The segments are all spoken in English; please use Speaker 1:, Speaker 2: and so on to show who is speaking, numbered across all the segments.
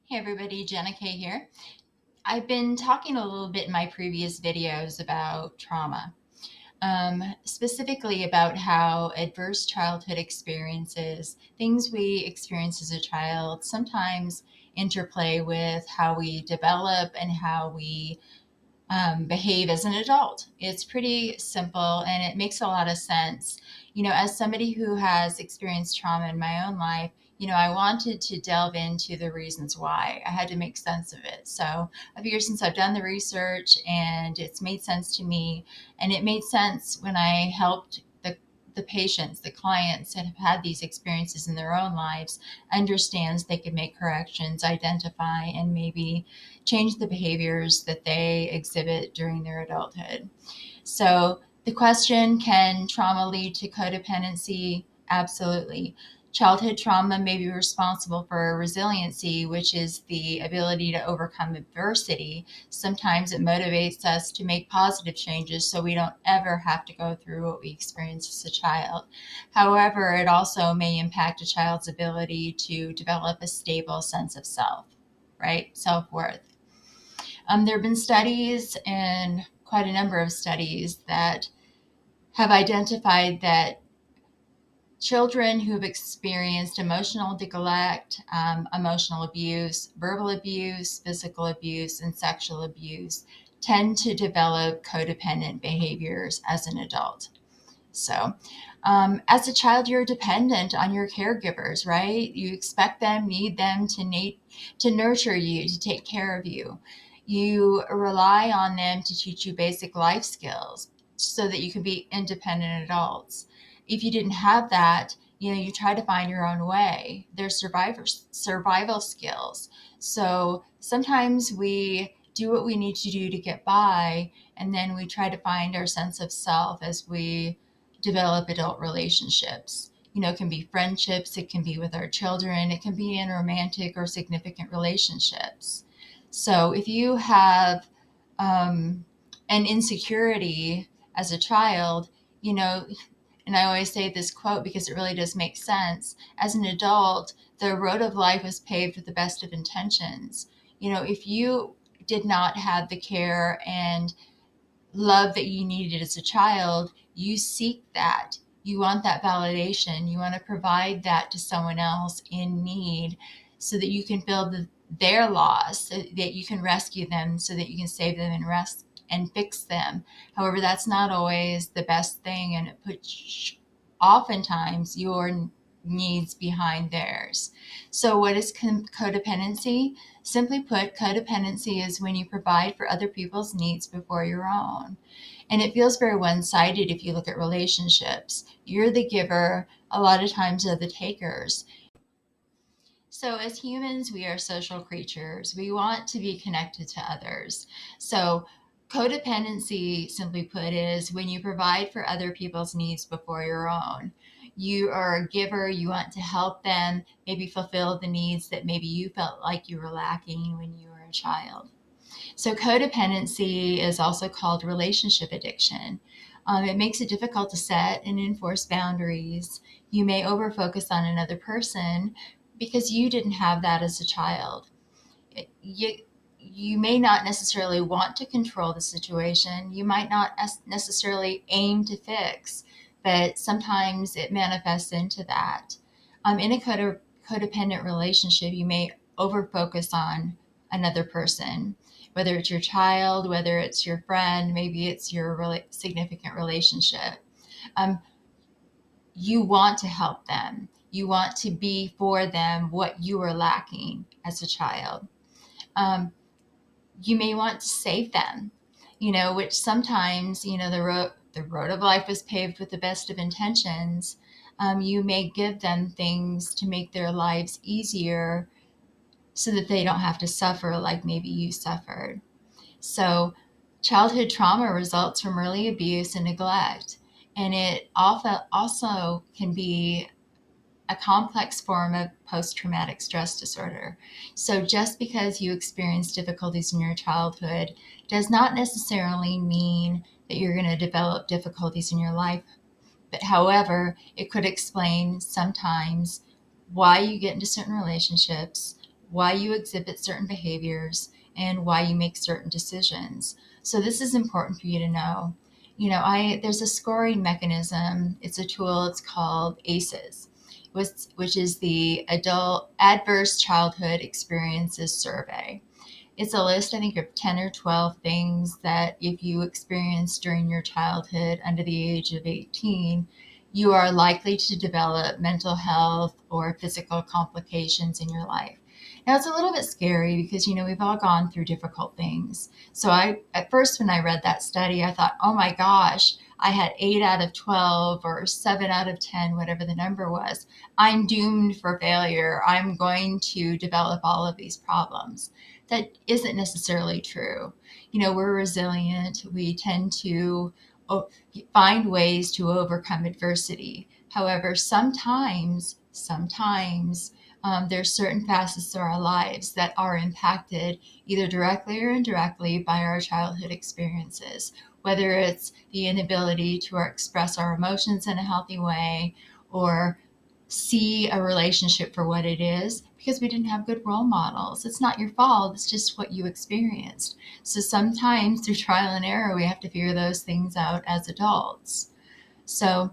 Speaker 1: Hey everybody, Jenna K here. I've been talking a little bit in my previous videos about trauma, specifically about how adverse childhood experiences, things we experience as a child, sometimes interplay with how we develop and how we behave as an adult. It's pretty simple and it makes a lot of sense. As somebody who has experienced trauma in my own life, I wanted to delve into the reasons why. I had to make sense of it. So I figure since I've done the research and it's made sense to me, and it made sense when I helped the patients, the clients that have had these experiences in their own lives, understands they can make corrections, identify, and maybe change the behaviors that they exhibit during their adulthood. So, the question, can trauma lead to codependency? Absolutely. Childhood trauma may be responsible for resiliency, which is the ability to overcome adversity. Sometimes it motivates us to make positive changes so we don't ever have to go through what we experienced as a child. However, it also may impact a child's ability to develop a stable sense of self, right? Self worth. There have been studies, and quite a number of studies, that have identified that children who've experienced emotional neglect, emotional abuse, verbal abuse, physical abuse, and sexual abuse tend to develop codependent behaviors as an adult. So, as a child, you're dependent on your caregivers, right? You expect them, need them to nurture you, to take care of you. You rely on them to teach you basic life skills so that you can be independent adults. If you didn't have that, you try to find your own way. There's survival skills. So sometimes we do what we need to do to get by, and then we try to find our sense of self as we develop adult relationships. It can be friendships, it can be with our children, it can be in romantic or significant relationships. So if you have an insecurity as a child, and I always say this quote because it really does make sense. As an adult, the road of life was paved with the best of intentions. If you did not have the care and love that you needed as a child, you seek that. You want that validation. You want to provide that to someone else in need so that you can fill their loss, so that you can rescue them, so that you can save them and fix them. However, that's not always the best thing, and it puts oftentimes your needs behind theirs. So, what is codependency? Simply put, codependency is when you provide for other people's needs before your own. And it feels very one sided if you look at relationships. You're the giver, a lot of times they're the takers. So, as humans, we are social creatures. We want to be connected to others. So, codependency, simply put, is when you provide for other people's needs before your own. You are a giver, you want to help them, maybe fulfill the needs that maybe you felt like you were lacking when you were a child. So, codependency is also called relationship addiction. It makes it difficult to set and enforce boundaries. You may overfocus on another person because you didn't have that as a child. You may not necessarily want to control the situation. You might not necessarily aim to fix, but sometimes it manifests into that. In a codependent relationship, you may overfocus on another person, whether it's your child, whether it's your friend, maybe it's your significant relationship. Um, you want to help them. You want to be for them what you were lacking as a child. Um, you may want to save them, which sometimes, the road of life is paved with the best of intentions. You may give them things to make their lives easier so that they don't have to suffer like maybe you suffered. So, childhood trauma results from early abuse and neglect, and it also can be a complex form of post traumatic stress disorder. So, just because you experience difficulties in your childhood does not necessarily mean that you're going to develop difficulties in your life. But, however, it could explain sometimes why you get into certain relationships, why you exhibit certain behaviors, and why you make certain decisions. So this is important for you to know. There's a scoring mechanism. It's a tool. It's called ACEs, which is the Adult Adverse Childhood Experiences Survey. It's a list, I think, of 10 or 12 things that if you experienced during your childhood under the age of 18, you are likely to develop mental health or physical complications in your life. Now, it's a little bit scary because, we've all gone through difficult things. So at first, when I read that study, I thought, oh my gosh, I had 8 out of 12 or 7 out of 10, whatever the number was. I'm doomed for failure. I'm going to develop all of these problems. That isn't necessarily true. We're resilient. We tend to find ways to overcome adversity. However, sometimes there's certain facets of our lives that are impacted either directly or indirectly by our childhood experiences, whether it's the inability to express our emotions in a healthy way or see a relationship for what it is because we didn't have good role models. It's not your fault, it's just what you experienced. So sometimes through trial and error, we have to figure those things out as adults. So,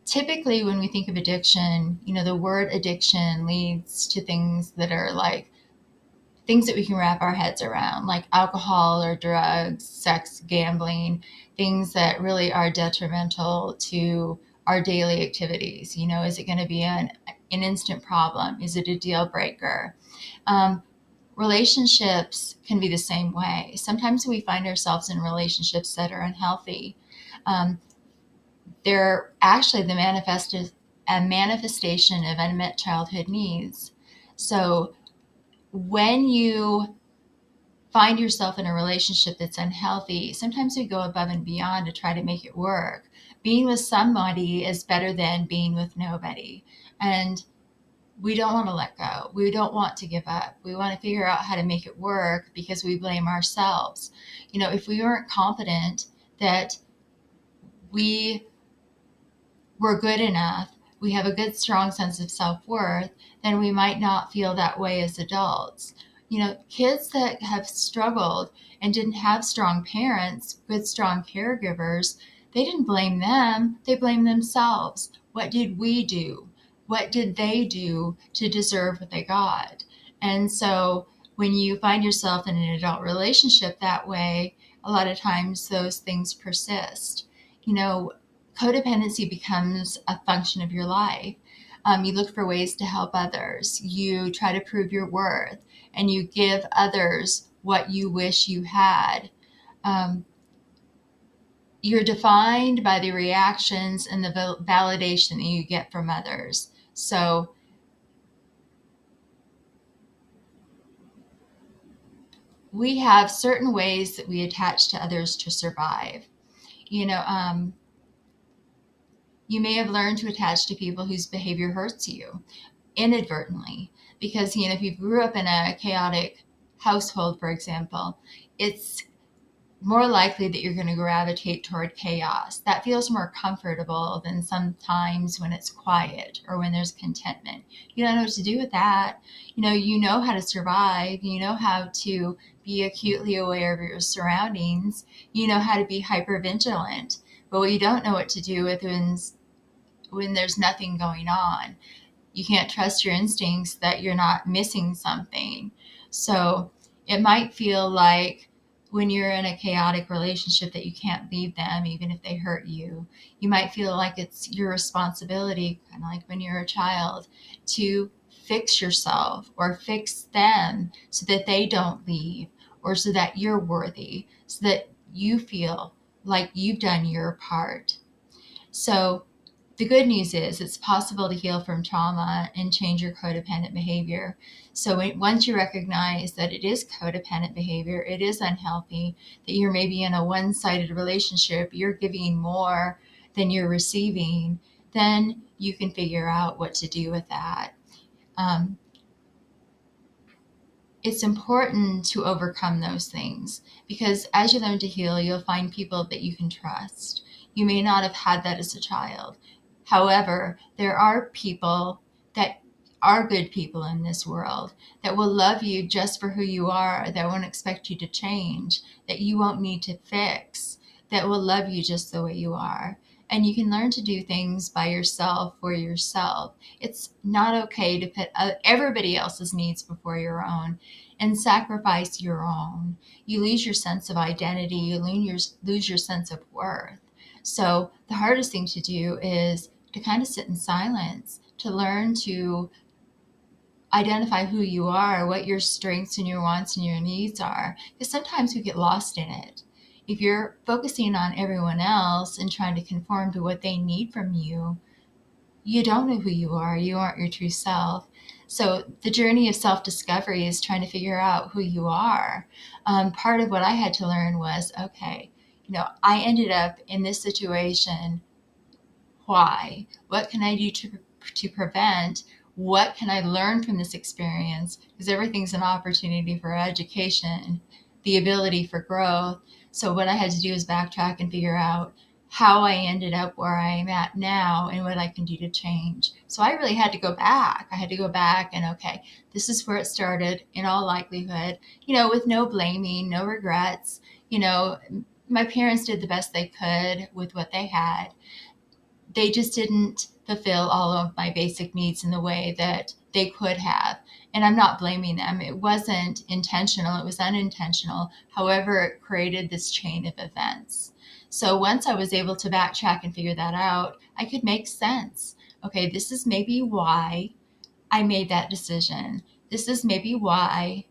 Speaker 1: typically, when we think of addiction, the word addiction leads to things that are like things that we can wrap our heads around, like alcohol or drugs, sex, gambling, things that really are detrimental to our daily activities. Is it going to be an instant problem? Is it a deal breaker? Um, Relationships can be the same way. Sometimes we find ourselves in relationships that are unhealthy. Um, they're actually a manifestation of unmet childhood needs. So when you find yourself in a relationship that's unhealthy, sometimes we go above and beyond to try to make it work. Being with somebody is better than being with nobody. And we don't want to let go. We don't want to give up. We want to figure out how to make it work because we blame ourselves. If we weren't confident that we we're good enough, we have a good, strong sense of self worth, then we might not feel that way as adults. Kids that have struggled and didn't have strong parents, good, strong caregivers, they didn't blame them, they blamed themselves. What did we do? What did they do to deserve what they got? And so when you find yourself in an adult relationship that way, a lot of times those things persist. You know, Codependency becomes a function of your life. You look for ways to help others. You try to prove your worth, and you give others what you wish you had. Um, you're defined by the reactions and the validation that you get from others. So we have certain ways that we attach to others to survive. You know, um, you may have learned to attach to people whose behavior hurts you inadvertently because if you grew up in a chaotic household, for example, it's more likely that you're going to gravitate toward chaos. That feels more comfortable than sometimes when it's quiet or when there's contentment. You don't know what to do with that. You know how to survive. You know how to be acutely aware of your surroundings. You know how to be hyper vigilant. But what you don't know what to do with when there's nothing going on. You can't trust your instincts that you're not missing something. So it might feel like when you're in a chaotic relationship that you can't leave them even if they hurt you. You might feel like it's your responsibility, kind of like when you're a child, to fix yourself or fix them so that they don't leave or so that you're worthy, so that you feel like you've done your part. So the good news is it's possible to heal from trauma and change your codependent behavior. So once you recognize that it is codependent behavior, it is unhealthy, that you're maybe in a one-sided relationship, you're giving more than you're receiving, then you can figure out what to do with that. Um, it's important to overcome those things because as you learn to heal, you'll find people that you can trust. You may not have had that as a child. However, there are people that are good people in this world that will love you just for who you are, that won't expect you to change, that you won't need to fix, that will love you just the way you are. And you can learn to do things by yourself for yourself. It's not okay to put everybody else's needs before your own and sacrifice your own. You lose your sense of identity, you lose your sense of worth. So the hardest thing to do is to kind of sit in silence, to learn to identify who you are, what your strengths and your wants and your needs are, because sometimes we get lost in it. If you're focusing on everyone else and trying to conform to what they need from you, you don't know who you are. You aren't your true self. So the journey of self-discovery is trying to figure out who you are. Part of what I had to learn was, okay, I ended up in this situation. Why? What can I do to prevent? What can I learn from this experience? Because everything's an opportunity for education, the ability for growth. So what I had to do is backtrack and figure out how I ended up where I am at now and what I can do to change. So I really had to go back. I had to go back and, okay, this is where it started in all likelihood, with no blaming, no regrets. My parents did the best they could with what they had. They just didn't fulfill all of my basic needs in the way that they could have. And I'm not blaming them. It wasn't intentional, it was unintentional. However, it created this chain of events. So once I was able to backtrack and figure that out, I could make sense. Okay, this is maybe why I made that decision. This is maybe why,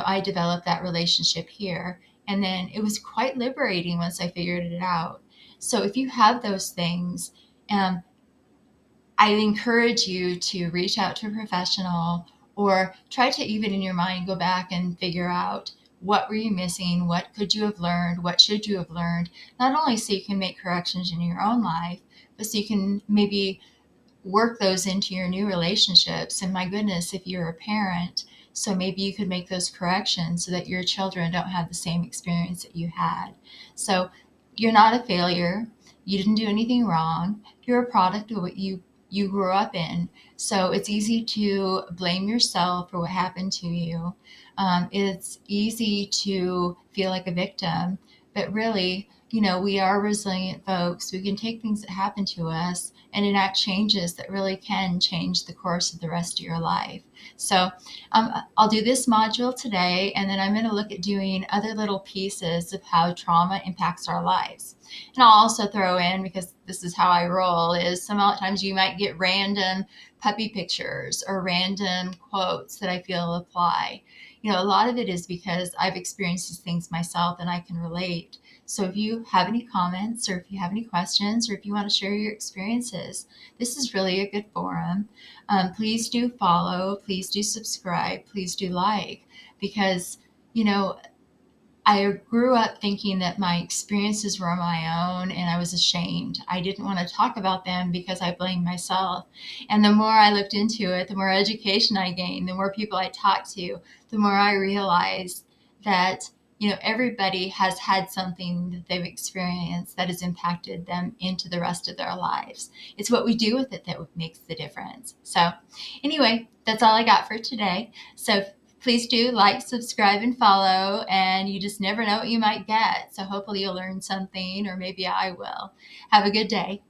Speaker 1: I developed that relationship here. And then it was quite liberating once I figured it out. So if you have those things, um, I encourage you to reach out to a professional or try to even in your mind go back and figure out what were you missing, what could you have learned, what should you have learned, not only so you can make corrections in your own life, but so you can maybe work those into your new relationships. And my goodness, if you're a parent, so maybe you could make those corrections so that your children don't have the same experience that you had. So you're not a failure. You didn't do anything wrong. You're a product of what you grew up in. So it's easy to blame yourself for what happened to you. It's easy to feel like a victim, but really, we are resilient folks. We can take things that happen to us and enact changes that really can change the course of the rest of your life. So I'll do this module today, and then I'm going to look at doing other little pieces of how trauma impacts our lives. And I'll also throw in, because this is how I roll, is sometimes you might get random puppy pictures or random quotes that I feel apply. A lot of it is because I've experienced these things myself and I can relate. So if you have any comments or if you have any questions or if you want to share your experiences, this is really a good forum. Please do follow, please do subscribe, please do like, because, I grew up thinking that my experiences were my own and I was ashamed. I didn't want to talk about them because I blamed myself. And the more I looked into it, the more education I gained, the more people I talked to, the more I realized that, everybody has had something that they've experienced that has impacted them into the rest of their lives. It's what we do with it that makes the difference. So anyway, that's all I got for today. So please do like, subscribe, and follow, and you just never know what you might get. So hopefully you'll learn something, or maybe I will. Have a good day.